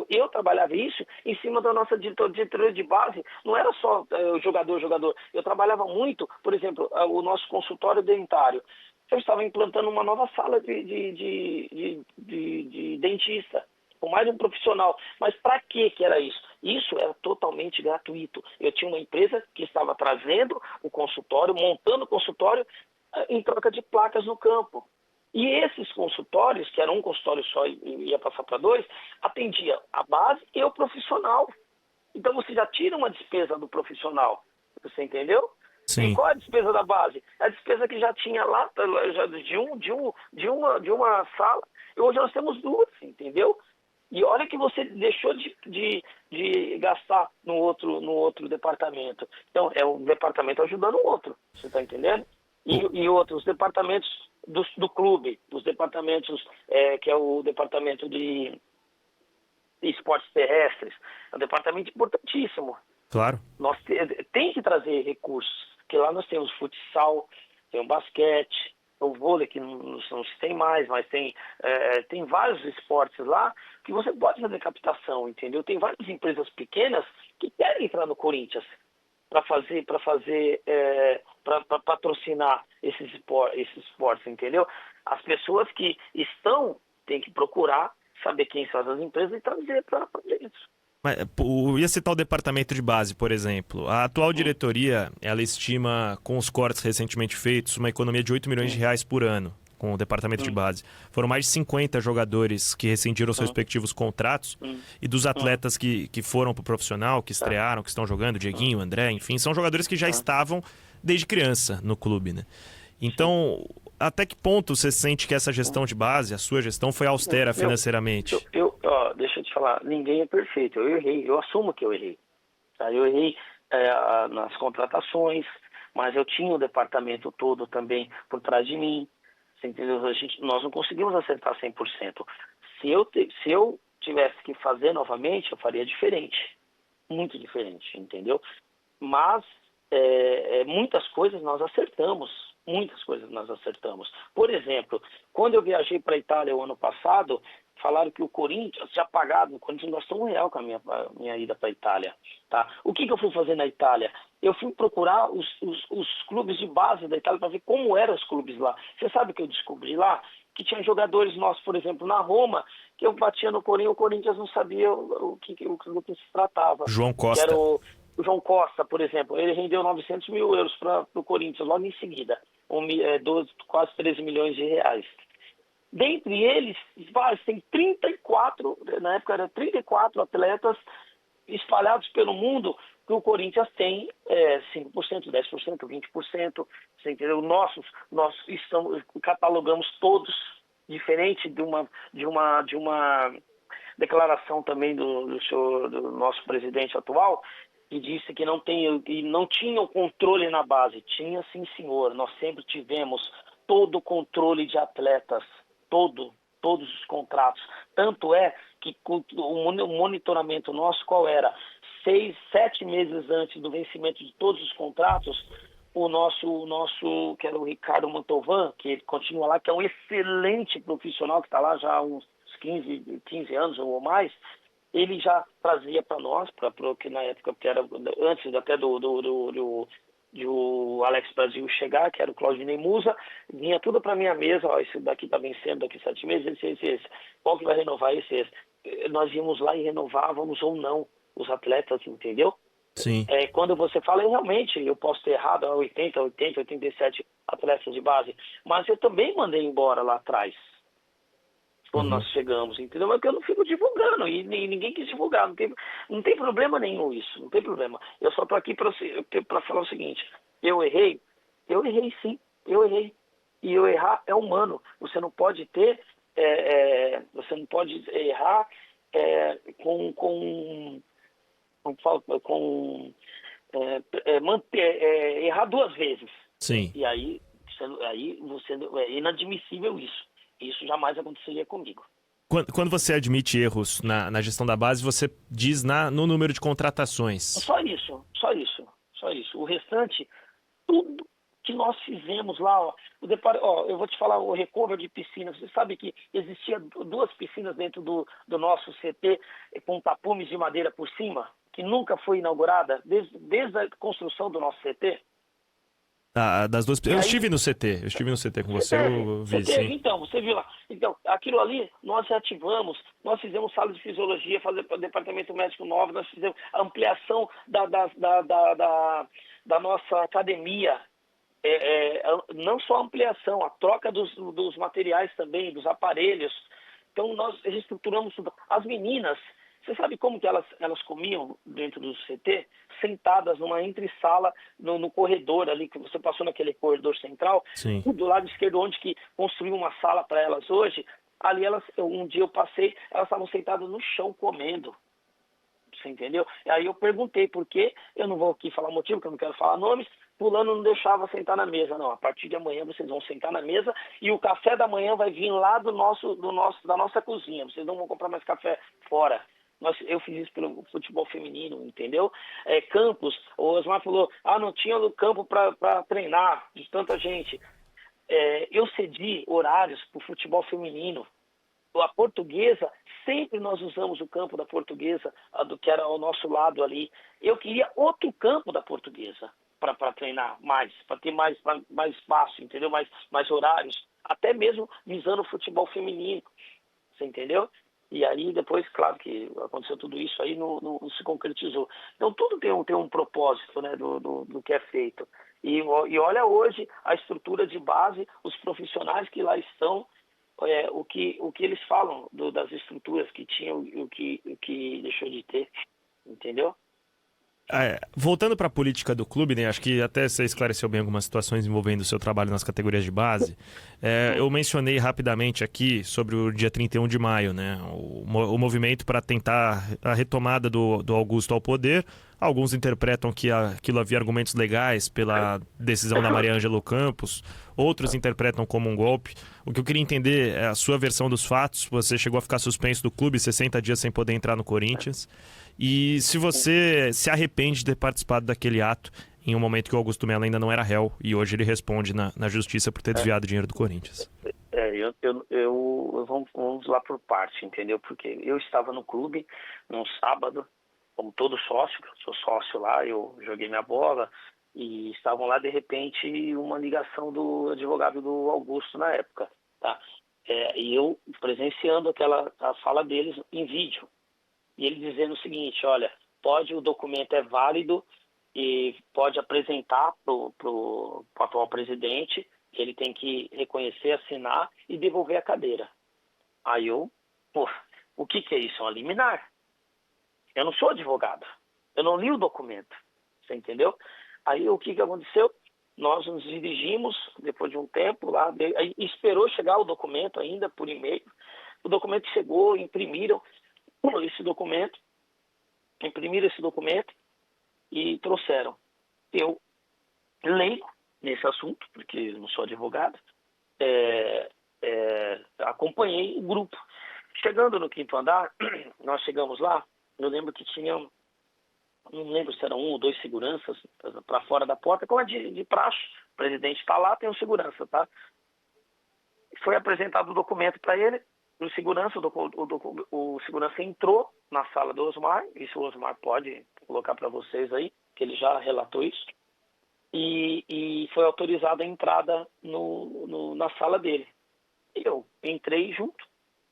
Eu trabalhava isso em cima da nossa diretoria de base. Não era só jogador. Eu trabalhava muito, por exemplo, o nosso consultório dentário. Eu estava implantando uma nova sala de dentista, com mais um profissional. Mas para que era isso? Isso era totalmente gratuito. Eu tinha uma empresa que estava trazendo o consultório, montando o consultório em troca de placas no campo. E esses consultórios, que era um consultório só e ia passar para 2, atendia a base e o profissional. Então você já tira uma despesa do profissional. Você entendeu? Sim. E qual é a despesa da base? É a despesa que já tinha lá de uma sala. E hoje nós temos 2, entendeu? E olha que você deixou de gastar no outro departamento. Então, é um departamento ajudando o outro. Você está entendendo? E outros departamentos do clube, os departamentos, que é o departamento de esportes terrestres, é um departamento importantíssimo. Claro. Tem que trazer recursos, porque lá nós temos futsal, tem o basquete, o vôlei que não se tem mais, mas tem vários esportes lá que você pode fazer captação, entendeu? Tem várias empresas pequenas que querem entrar no Corinthians para patrocinar esses esportes, entendeu? As pessoas que têm que procurar saber quem são as empresas e trazer para dentro. Mas, eu ia citar o departamento de base, por exemplo. A atual diretoria, ela estima, com os cortes recentemente feitos, uma economia de 8 milhões de reais por ano com o departamento de base. Foram mais de 50 jogadores que rescindiram seus respectivos contratos e dos atletas que foram para o profissional, que estrearam, que estão jogando, Dieguinho, André, enfim, são jogadores que já estavam desde criança no clube, né? Então, até que ponto você sente que essa gestão de base, a sua gestão, foi austera financeiramente? Deixa eu te falar, ninguém é perfeito. Eu errei, eu assumo que eu errei. Tá? Eu errei nas contratações, mas eu tinha o departamento todo também por trás de mim. Você entendeu? Nós não conseguimos acertar 100%. Se eu tivesse que fazer novamente, eu faria diferente. Muito diferente, entendeu? Mas muitas coisas nós acertamos. Muitas coisas nós acertamos. Por exemplo, quando eu viajei para a Itália o ano passado, falaram que o Corinthians tinha pagado, o Corinthians gastou R$1 com a minha ida para a Itália. Tá? O que eu fui fazer na Itália? Eu fui procurar os clubes de base da Itália para ver como eram os clubes lá. Você sabe o que eu descobri lá? Que tinha jogadores nossos, por exemplo, na Roma, que eu batia no Corinthians, o Corinthians não sabia o que se tratava. João Costa. Que era o João Costa, por exemplo, ele rendeu 900 mil euros para o Corinthians logo em seguida. Quase 13 milhões de reais. Dentre eles, tem 34, na época eram 34 atletas espalhados pelo mundo que o Corinthians tem 5%, 10%, 20%. Você entendeu? Nós catalogamos todos, diferente de uma declaração também do nosso presidente atual, que disse que não tinha o controle na base. Tinha, sim, senhor. Nós sempre tivemos todo o controle de atletas, todos os contratos. Tanto é que o monitoramento nosso qual era? 6, 7 meses antes do vencimento de todos os contratos, o nosso que era o Ricardo Mantovan, que ele continua lá, que é um excelente profissional, que está lá já há uns 15 anos ou mais, ele já trazia para nós, que na época, que era antes até do Alex Brasil chegar, que era o Claudinei Musa, vinha tudo para minha mesa, esse daqui está vencendo daqui 7 meses, esse. Qual que vai renovar esse? Nós íamos lá e renovávamos ou não os atletas, entendeu? Sim. Quando você fala, realmente, eu posso ter errado, 87 atletas de base, mas eu também mandei embora lá atrás, quando nós chegamos, entendeu? Mas que eu não fico divulgando, e ninguém quis divulgar, não tem problema nenhum isso, não tem problema. Eu só estou aqui para falar o seguinte, eu errei sim, eu errei. E eu errar é humano, você não pode errar errar duas vezes. Sim. E aí é inadmissível isso. Isso jamais aconteceria comigo. Quando você admite erros na gestão da base, você diz no número de contratações. Só isso. O restante, tudo que nós fizemos lá, eu vou te falar, o recover de piscinas. Você sabe que existia 2 piscinas dentro do nosso CT com tapumes de madeira por cima, que nunca foi inaugurada desde a construção do nosso CT? Das 2. Eu estive no CT com você, eu vi, sim. Então, você viu lá. Então, aquilo ali, nós reativamos, nós fizemos sala de fisiologia, fazer departamento médico novo, nós fizemos a ampliação da nossa academia. Não só a ampliação, a troca dos materiais também, dos aparelhos. Então, nós reestruturamos tudo. As meninas, você sabe como que elas comiam dentro do CT? Sentadas numa entre-sala, no corredor ali, que você passou naquele corredor central. Sim. Do lado esquerdo, onde que construiu uma sala para elas hoje. Ali, um dia eu passei, elas estavam sentadas no chão comendo. Você entendeu? E aí eu perguntei por quê. Eu não vou aqui falar o motivo, porque eu não quero falar nomes. Fulano não deixava sentar na mesa. Não, a partir de amanhã vocês vão sentar na mesa e o café da manhã vai vir lá da nossa cozinha. Vocês não vão comprar mais café fora. Eu fiz isso pelo futebol feminino, entendeu? Campos, o Osmar falou, não tinha campo para treinar de tanta gente. eu cedi horários para o futebol feminino. A Portuguesa, sempre nós usamos o campo da Portuguesa, do que era ao nosso lado ali. Eu queria outro campo da Portuguesa para treinar mais, para ter mais espaço, entendeu? Mais horários, até mesmo visando o futebol feminino, você entendeu? E aí depois, claro que aconteceu tudo isso aí, não se concretizou. Então tudo tem um propósito, né, do que é feito. E olha hoje a estrutura de base, os profissionais que lá estão, o que eles falam das estruturas que tinham e o que deixou de ter, entendeu? Voltando para a política do clube, né, acho que até você esclareceu bem algumas situações envolvendo o seu trabalho nas categorias de base. Eu mencionei rapidamente aqui sobre o dia 31 de maio, né, o movimento para tentar a retomada do Augusto ao poder. Alguns interpretam que aquilo havia argumentos legais pela decisão da Maria Ângela Campos, outros interpretam como um golpe. O que eu queria entender é a sua versão dos fatos. Você chegou a ficar suspenso do clube, 60 dias sem poder entrar no Corinthians. E se você se arrepende de ter participado daquele ato em um momento que o Augusto Melo ainda não era réu e hoje ele responde na justiça por ter desviado dinheiro do Corinthians. Vamos lá por parte, entendeu? Porque eu estava no clube num sábado, como todo sócio, eu sou sócio lá, eu joguei minha bola e estavam lá, de repente, uma ligação do advogado do Augusto na época, tá? E eu presenciando a fala deles em vídeo. E ele dizendo o seguinte, olha, o documento é válido e pode apresentar para o atual presidente, ele tem que reconhecer, assinar e devolver a cadeira. Aí o que é isso? É uma liminar. Eu não sou advogado, eu não li o documento, você entendeu? Aí o que aconteceu? Nós nos dirigimos, depois de um tempo, lá, aí esperou chegar o documento ainda por e-mail. O documento chegou, imprimiram esse documento e trouxeram. Eu, leigo nesse assunto, porque eu não sou advogado, acompanhei o grupo. Chegando no 5º andar, nós chegamos lá, eu lembro que tinham, não lembro se eram 1 ou 2 seguranças para fora da porta, como é de praxe, o presidente está lá, tem um segurança, tá? Foi apresentado o documento para ele, o segurança entrou na sala do Osmar, isso o Osmar pode colocar para vocês aí, que ele já relatou isso, e foi autorizada a entrada na sala dele. Eu entrei junto,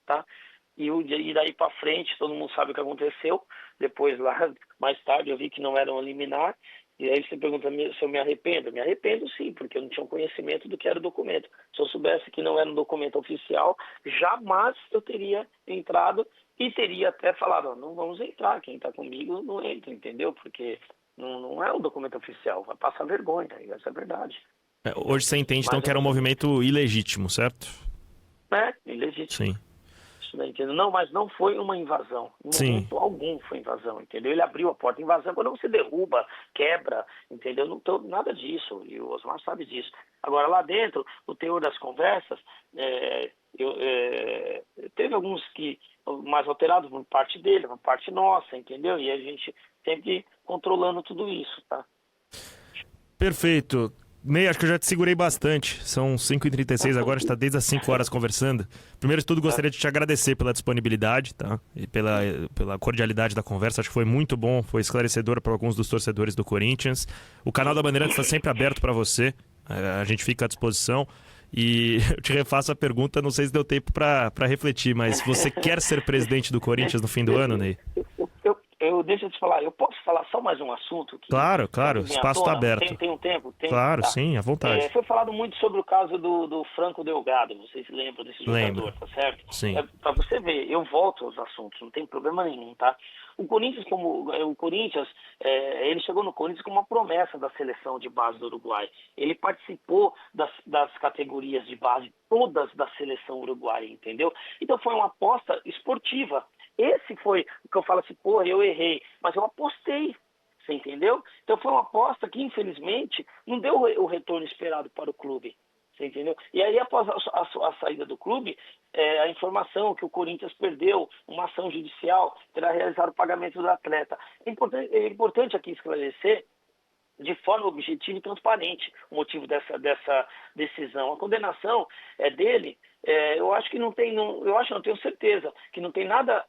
tá? E daí para frente, todo mundo sabe o que aconteceu. Depois, lá, mais tarde, eu vi que não era um liminar. E aí você pergunta se eu me arrependo. Me arrependo sim, porque eu não tinha conhecimento do que era o documento. Se eu soubesse que não era um documento oficial, jamais eu teria entrado e teria até falado, não vamos entrar, quem está comigo não entra, entendeu? Porque não é um documento oficial, vai passar vergonha, essa é a verdade. Hoje você entende, então, que era um movimento ilegítimo, certo? Ilegítimo. Sim. Entendeu? Não, mas não foi uma invasão. Em momento algum foi invasão, entendeu? Ele abriu a porta. Invasão quando você derruba, quebra, entendeu? Não tem nada disso, e o Osmar sabe disso. Agora, lá dentro, o teor das conversas, teve alguns que mais alterados por parte dele, por parte nossa, entendeu? E a gente sempre controlando tudo isso, tá? Perfeito. Ney, acho que eu já te segurei bastante. São 5h36 agora, a gente está desde as 5 horas conversando. Primeiro de tudo, gostaria de te agradecer pela disponibilidade, tá? E pela cordialidade da conversa. Acho que foi muito bom, foi esclarecedor para alguns dos torcedores do Corinthians. O canal da Bandeirantes está sempre aberto para você. A gente fica à disposição. E eu te refaço a pergunta, não sei se deu tempo para refletir, mas você quer ser presidente do Corinthians no fim do ano, Ney? Deixa eu te falar, eu posso falar só mais um assunto? Claro, o espaço está aberto. Tem um tempo? Claro, tá. Sim, à vontade. Foi falado muito sobre o caso do Franco Delgado, vocês se lembram desse jogador, tá certo? Sim. Para você ver, eu volto aos assuntos, não tem problema nenhum, tá? O Corinthians, ele chegou no Corinthians com uma promessa da seleção de base do Uruguai. Ele participou das categorias de base, todas da seleção uruguaia, entendeu? Então foi uma aposta esportiva. Esse foi o que eu falo assim, eu errei, mas eu apostei, você entendeu? Então foi uma aposta que, infelizmente, não deu o retorno esperado para o clube, você entendeu? E aí, após a saída do clube, a informação que o Corinthians perdeu uma ação judicial, terá realizado o pagamento do atleta. É importante aqui esclarecer de forma objetiva e transparente o motivo dessa decisão. A condenação é dele. Eu acho que não tenho certeza que não tem nada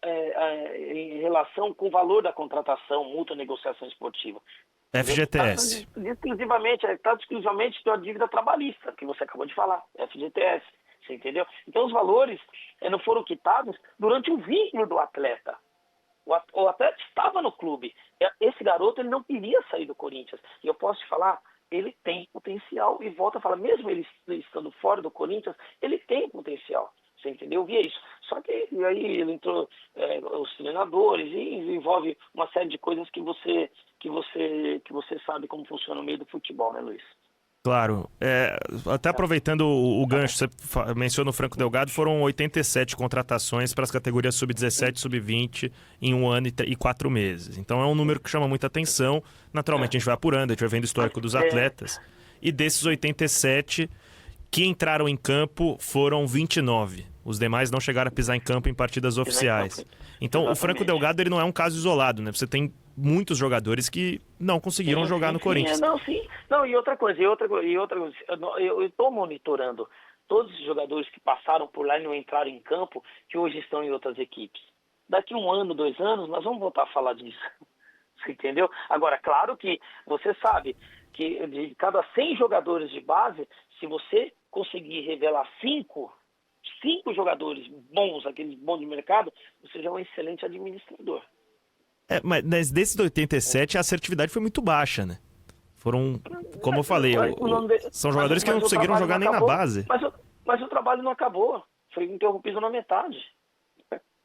em relação com o valor da contratação, multa, negociação esportiva. FGTS. Está exclusivamente da dívida trabalhista, que você acabou de falar, FGTS, você entendeu? Então os valores não foram quitados durante o vínculo do atleta. O atleta estava no clube. Esse garoto ele não queria sair do Corinthians. E eu posso te falar, ele tem potencial. E volto a falar, mesmo ele estando fora do Corinthians, ele tem potencial. Você entendeu? Eu via isso. Só que aí ele entrou os treinadores e envolve uma série de coisas que você sabe como funciona no meio do futebol, né, Luiz? Claro. Até aproveitando o gancho, você menciona o Franco Delgado, foram 87 contratações para as categorias sub-17 e sub-20 em 1 ano e 4 meses. Então é um número que chama muita atenção. Naturalmente a gente vai apurando, a gente vai vendo o histórico dos atletas. E desses 87, que entraram em campo foram 29. Os demais não chegaram a pisar em campo em partidas oficiais. Então o Franco Delgado ele não é um caso isolado, né? Você tem muitos jogadores que não conseguiram jogar no Corinthians. Não, e outra coisa, eu estou monitorando todos os jogadores que passaram por lá e não entraram em campo, que hoje estão em outras equipes. Daqui 1 ano, 2 anos, nós vamos voltar a falar disso. Você entendeu? Agora, claro que você sabe que de cada 100 jogadores de base, se você conseguir revelar 5 jogadores bons, aqueles bons de mercado, você já é um excelente administrador. Mas desses 87, a assertividade foi muito baixa, né? Foram, como eu falei, são jogadores que não conseguiram jogar nem na base. Mas o trabalho não acabou. Foi interrompido na metade.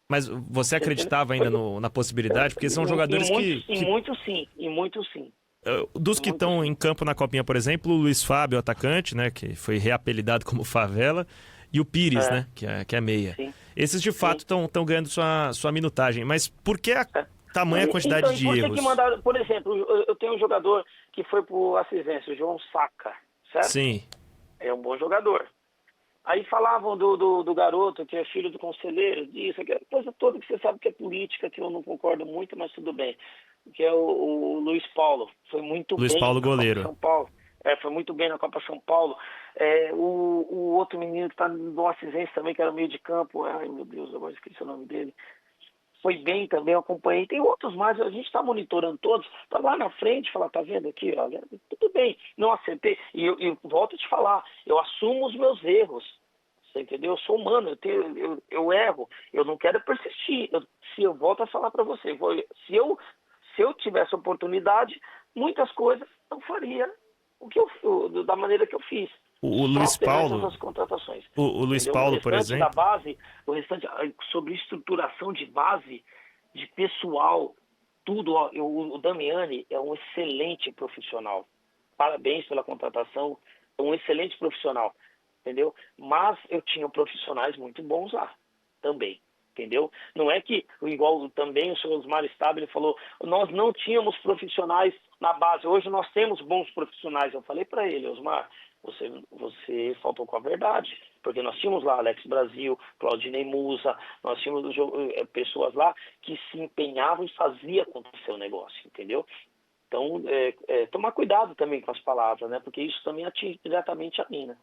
Mas você acreditava ainda na possibilidade? Porque são jogadores que... E muito sim. Dos que estão em campo na Copinha, por exemplo, o Luiz Fábio, atacante, né? Que foi reapelidado como Favela. E o Pires, né? Que é meia. Sim. Esses, de fato, estão ganhando sua minutagem. Mas por que tamanha quantidade de erros? Por exemplo, eu tenho um jogador que foi pro Assisense, o João Saca, certo? Sim. É um bom jogador. Aí falavam do garoto que é filho do conselheiro, disso, aquela coisa toda que você sabe que é política, que eu não concordo muito, mas tudo bem. Que é o Luiz Paulo. Foi muito bem. Luiz Paulo, goleiro. São Paulo. Foi muito bem na Copa São Paulo. O outro menino que está no Assisense também, que era meio de campo. Ai, meu Deus, agora esqueci o nome dele. Foi bem também, eu acompanhei. Tem outros mais, a gente está monitorando todos. Tá lá na frente, falar, tá vendo aqui? Olha, tudo bem, não acertei. E eu volto a te falar, eu assumo os meus erros. Você entendeu? Eu sou humano, eu erro. Eu não quero persistir. Se eu volto a falar para você, se eu tivesse oportunidade, muitas coisas eu faria da maneira que eu fiz. O Luiz Paulo, essas contratações. O Luiz Paulo, por exemplo, da base, o restante sobre estruturação de base, de pessoal, tudo. O Damiani é um excelente profissional. Parabéns pela contratação, é um excelente profissional, entendeu? Mas eu tinha profissionais muito bons lá também. Entendeu? Não é que, igual também o senhor Osmar Stabile falou, nós não tínhamos profissionais na base, hoje nós temos bons profissionais. Eu falei para ele, Osmar, você faltou com a verdade, porque nós tínhamos lá Alex Brasil, Claudinei Musa, nós tínhamos pessoas lá que se empenhavam e faziam acontecer o negócio, entendeu? Então, tomar cuidado também com as palavras, né? Porque isso também atinge diretamente a mim, né?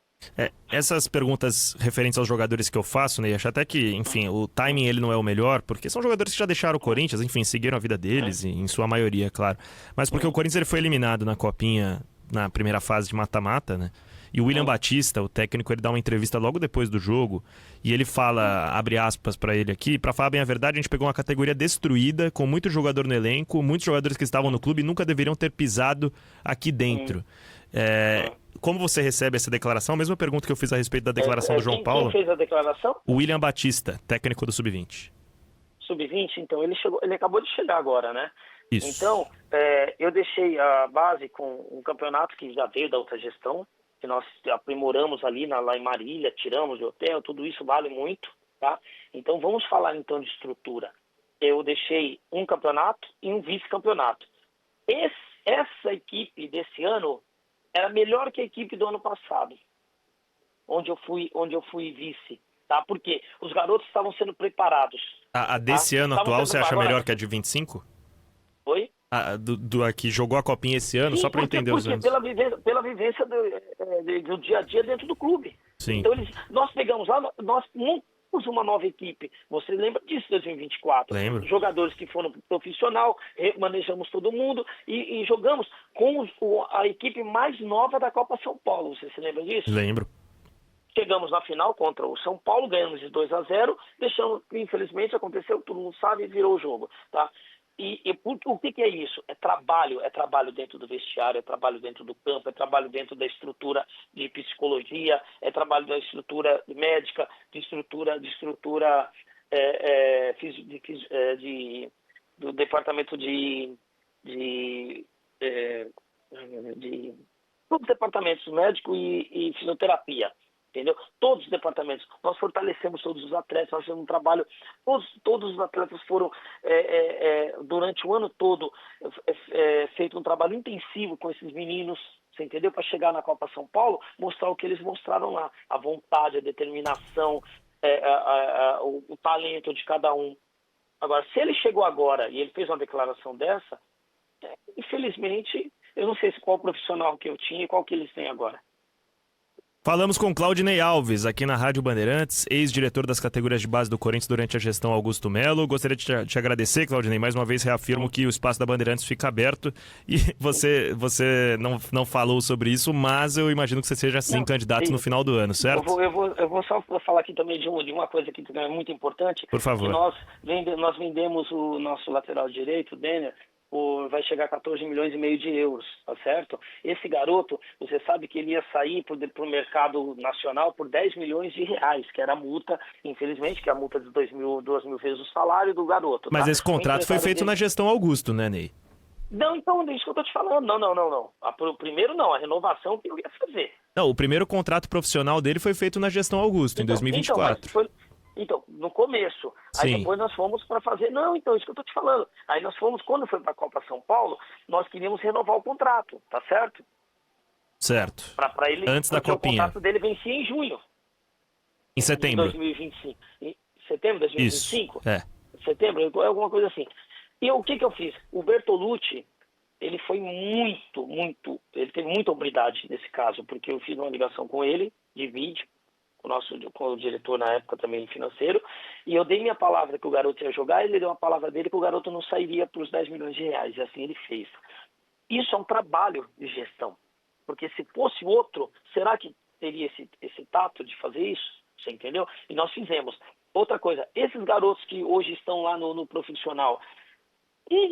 Essas perguntas referentes aos jogadores que eu faço, né? Acho até que, enfim, o timing ele não é o melhor, porque são jogadores que já deixaram o Corinthians, enfim, seguiram a vida deles, em sua maioria, claro. Mas porque o Corinthians ele foi eliminado na Copinha, na primeira fase de mata-mata, né? E o William Batista, o técnico, ele dá uma entrevista logo depois do jogo e ele fala, abre aspas pra ele aqui, pra falar bem a verdade, a gente pegou uma categoria destruída, com muito jogador no elenco, muitos jogadores que estavam no clube nunca deveriam ter pisado aqui dentro. Como você recebe essa declaração? A mesma pergunta que eu fiz a respeito da declaração do João Paulo. Quem fez a declaração? O William Batista, técnico do Sub-20. Sub-20, então, ele acabou de chegar agora, né? Isso. Então, eu deixei a base com um campeonato que já veio da outra gestão, que nós aprimoramos ali lá em Marília, tiramos de hotel, tudo isso vale muito, tá? Então, vamos falar então de estrutura. Eu deixei um campeonato e um vice-campeonato. Essa equipe desse ano era melhor que a equipe do ano passado, onde eu fui vice, tá? Porque os garotos estavam sendo preparados. A desse ano atual você acha melhor que a de 25? Oi? Que jogou a Copinha esse ano, Sim, só para entender os anos. pela vivência do dia a dia dentro do clube. Sim. Então nós pegamos lá, nós montamos uma nova equipe. Você lembra disso, 2024? Lembro. Jogadores que foram profissional, manejamos todo mundo e jogamos com a equipe mais nova da Copa São Paulo. Você se lembra disso? Lembro. Chegamos na final contra o São Paulo, ganhamos de 2-0, deixamos, infelizmente aconteceu, todo mundo sabe, virou o jogo, tá? E o que é isso? É trabalho dentro do vestiário, é trabalho dentro do campo, é trabalho dentro da estrutura de psicologia, é trabalho da estrutura médica, do departamento de todos os departamentos médico e fisioterapia. Entendeu? Todos os departamentos. Nós fortalecemos todos os atletas, nós fizemos um trabalho. Todos os atletas foram, durante o ano todo, feito um trabalho intensivo com esses meninos, você entendeu? Para chegar na Copa São Paulo, mostrar o que eles mostraram lá. A vontade, a determinação, o talento de cada um. Agora, se ele chegou agora e ele fez uma declaração dessa, infelizmente, eu não sei qual profissional que eu tinha e qual que eles têm agora. Falamos com Claudinei Alves, aqui na Rádio Bandeirantes, ex-diretor das categorias de base do Corinthians durante a gestão Augusto Melo. Gostaria de te agradecer, Claudinei. Mais uma vez reafirmo que o espaço da Bandeirantes fica aberto e você não falou sobre isso, mas eu imagino que você seja sim candidato no final do ano, certo? Eu vou só falar aqui também de uma coisa que é muito importante. Por favor. Nós vendemos o nosso lateral direito, o Denner, vai chegar a 14,5 milhões de euros, tá certo? Esse garoto, você sabe que ele ia sair para o mercado nacional por 10 milhões de reais, que era a multa, infelizmente, que é a multa de 2 mil vezes o salário do garoto. Mas tá? Esse contrato foi feito na gestão Augusto, né, Ney? Não, então, é isso que eu tô te falando. Não. O primeiro não, a renovação que eu ia fazer. Não, o primeiro contrato profissional dele foi feito na gestão Augusto, em 2024. Então, no começo. Aí Sim. Depois nós fomos para fazer... Não, então, isso que eu tô te falando. Aí nós fomos, quando foi para a Copa São Paulo, nós queríamos renovar o contrato, tá certo? Certo. Para ele, antes da Copinha. O contrato dele vencia em junho. Em setembro. De 2025. Em setembro de 2025? Isso, Setembro, alguma coisa assim. E o que eu fiz? O Bertolucci, ele foi ele teve muita hombridade nesse caso, porque eu fiz uma ligação com ele, de vídeo, com o diretor na época também financeiro, e eu dei minha palavra que o garoto ia jogar, ele deu a palavra dele que o garoto não sairia para os 10 milhões de reais, e assim ele fez. Isso é um trabalho de gestão, porque se fosse outro, será que teria esse tato de fazer isso? Você entendeu? E nós fizemos. Outra coisa, esses garotos que hoje estão lá no profissional, um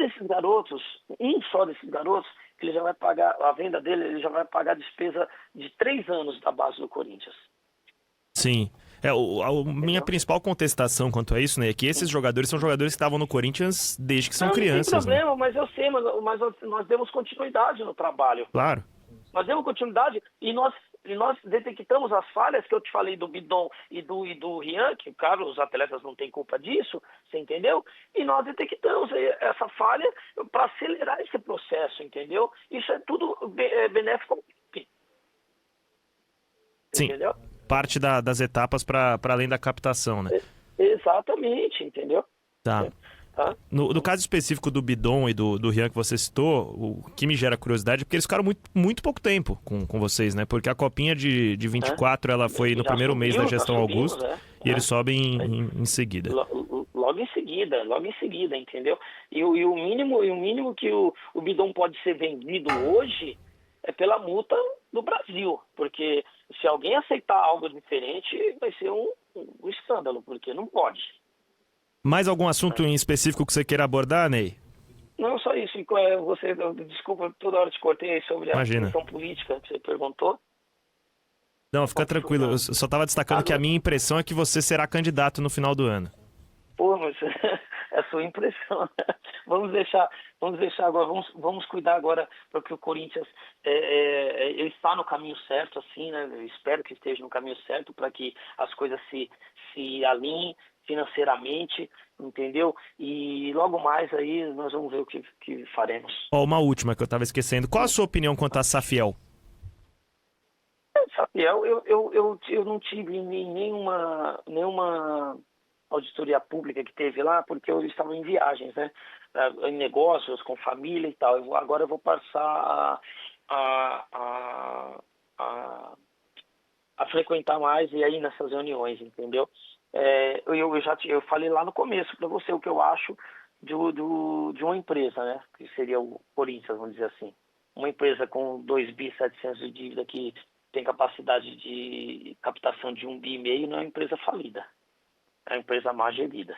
só desses garotos, ele já vai pagar, a venda dele, ele já vai pagar a despesa de 3 anos da base do Corinthians. Sim. Minha principal contestação quanto a isso, né, é que esses jogadores são jogadores que estavam no Corinthians desde que são crianças. Não tem problema, né? mas eu sei, mas nós demos continuidade no trabalho. Claro. Nós demos continuidade e nós detectamos as falhas que eu te falei do Bidon e do Rian, que, claro, os atletas não têm culpa disso, você entendeu? E nós detectamos essa falha para acelerar esse processo, entendeu? Isso é tudo benéfico. Sim. Entendeu? Parte das etapas para além da captação, né? Exatamente, entendeu? Tá. No caso específico do Bidon e do Rian que você citou, o que me gera curiosidade é porque eles ficaram muito pouco tempo com vocês, né? Porque a Copinha de 24, ela foi no primeiro mês da gestão Augusto, e eles sobem em seguida. Logo em seguida, entendeu? E o mínimo que o Bidon pode ser vendido hoje é pela multa do Brasil, porque se alguém aceitar algo diferente, vai ser um escândalo, porque não pode. Mais algum assunto em específico que você queira abordar, Ney? Não, só isso. Desculpa, toda hora te cortei sobre a questão política que você perguntou. Não, fica tranquilo. Eu só estava destacando que a minha impressão é que você será candidato no final do ano. Pô, mas é a sua impressão. Vamos deixar agora, vamos cuidar agora para que o Corinthians ele está no caminho certo, assim, né? Eu espero que esteja no caminho certo para que as coisas se alinhem financeiramente, entendeu? E logo mais aí nós vamos ver o que faremos. Uma última que eu estava esquecendo. Qual a sua opinião quanto a Safiel? Safiel, eu não tive nenhuma auditoria pública que teve lá, porque eu estava em viagens, né? Em negócios, com família e tal. Agora eu vou passar a frequentar mais e aí nessas reuniões, entendeu? Eu falei lá no começo para você o que eu acho de uma empresa, né? Que seria o Corinthians, vamos dizer assim. Uma empresa com 2.700 de dívida que tem capacidade de captação de 1,5 bi não é uma empresa falida. É uma empresa mal gerida.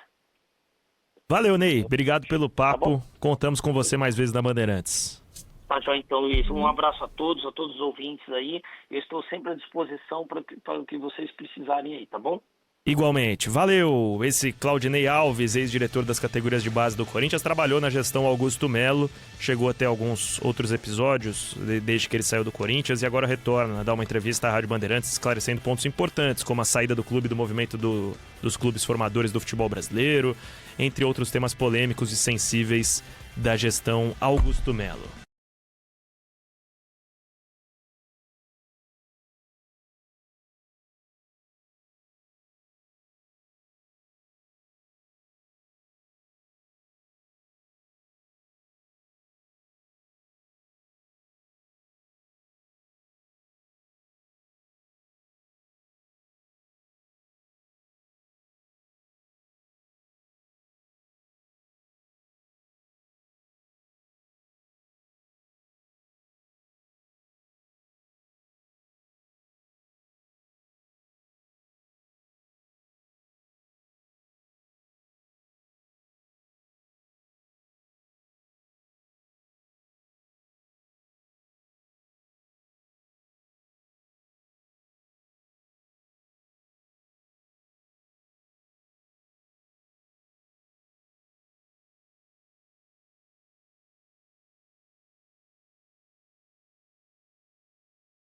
Valeu, Ney. Obrigado pelo papo. Tá, Contamos com você mais vezes na Bandeirantes. Tá, joia, então, Luiz. Um abraço a todos os ouvintes aí. Eu estou sempre à disposição para o que vocês precisarem aí, tá bom? Igualmente. Valeu! Esse Claudinei Alves, ex-diretor das categorias de base do Corinthians, trabalhou na gestão Augusto Melo, chegou até alguns outros episódios desde que ele saiu do Corinthians e agora retorna a dar uma entrevista à Rádio Bandeirantes esclarecendo pontos importantes, como a saída do clube do movimento dos clubes formadores do futebol brasileiro, entre outros temas polêmicos e sensíveis da gestão Augusto Melo.